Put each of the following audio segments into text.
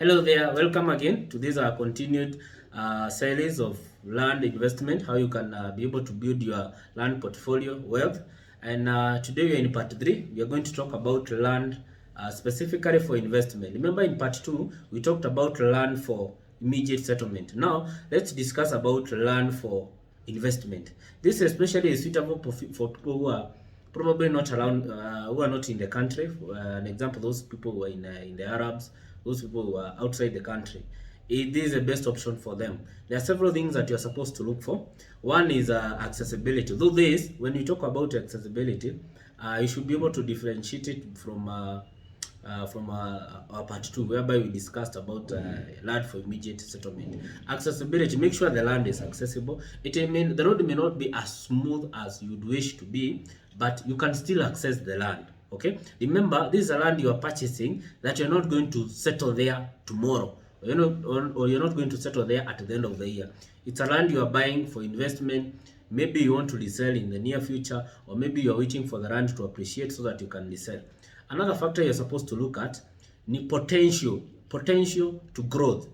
Hello there, welcome again to this continued series of land investment, how you can be able to build your land portfolio wealth. And today we are in part 3. We are going to talk about land specifically for investment. Remember in part 2, we talked about land for immediate settlement. Now, let's discuss about land for investment. This especially is suitable for people who are probably not around, who are not in the country. An example, those people who are in the Arabs, those people who are outside the country. It is the best option for them. There are several things that you're supposed to look for. One is accessibility. Though this, when you talk about accessibility, you should be able to differentiate it from our part 2, whereby we discussed about land for immediate settlement. Accessibility, make sure the land is accessible. It mean the road may not be as smooth as you'd wish to be, but you can still access the land. Okay, remember, this is a land you are purchasing that you're not going to settle there tomorrow, or you're not going to settle there at the end of the year. It's a land you are buying for investment. Maybe you want to resell in the near future, or maybe you're waiting for the land to appreciate so that you can resell. Another factor you're supposed to look at is potential to growth.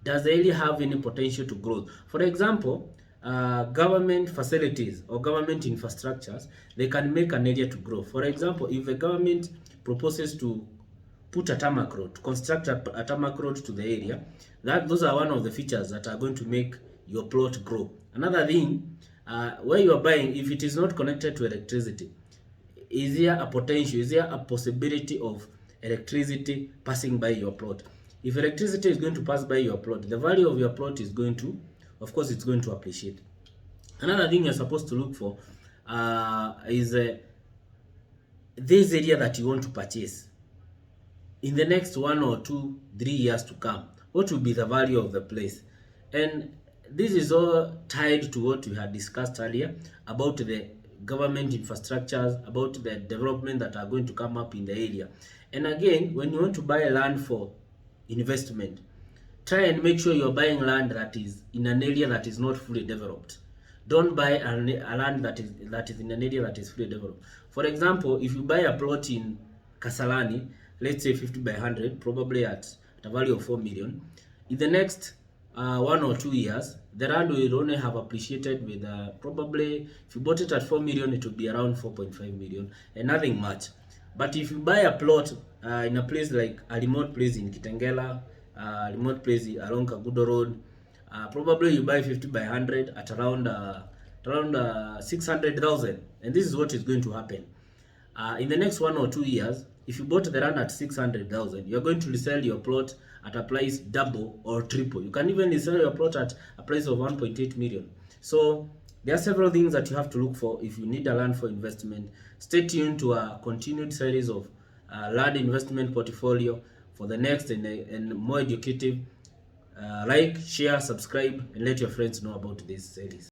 Does the area have any potential to growth? For example, government facilities or government infrastructures, they can make an area to grow. For example, if the government proposes to put a tarmac road, to construct a tarmac road to the area, those are one of the features that are going to make your plot grow. Another thing, where you are buying, if it is not connected to electricity, is there a potential, is there a possibility of electricity passing by your plot? If electricity is going to pass by your plot, the value of your plot is going to, of course, it's going to appreciate. Another thing you're supposed to look for is this area that you want to purchase. In the next 1 or 2, 3 years to come, what will be the value of the place? And this is all tied to what we had discussed earlier about the government infrastructures, about the development that are going to come up in the area. And again, when you want to buy land for investment, try and make sure you're buying land that is in an area that is not fully developed. Don't buy a land that is in an area that is fully developed. For example, if you buy a plot in Kasarani, let's say 50 by 100, probably at a value of 4 million, in the next 1 or 2 years, the land will only have appreciated with probably, if you bought it at 4 million, it would be around 4.5 million and nothing much. But if you buy a plot in a place like a remote place in Kitengela, remote place along Kagudo Road, probably you buy 50 by 100 at around 600,000, and this is what is going to happen. In the next 1 or 2 years, if you bought the land at 600,000, you're going to resell your plot at a price double or triple. You can even resell your plot at a price of 1.8 million. So there are several things that you have to look for if you need a land for investment. Stay tuned to a continued series of land investment portfolio for the next and more educative. Like, share, subscribe, and let your friends know about this series.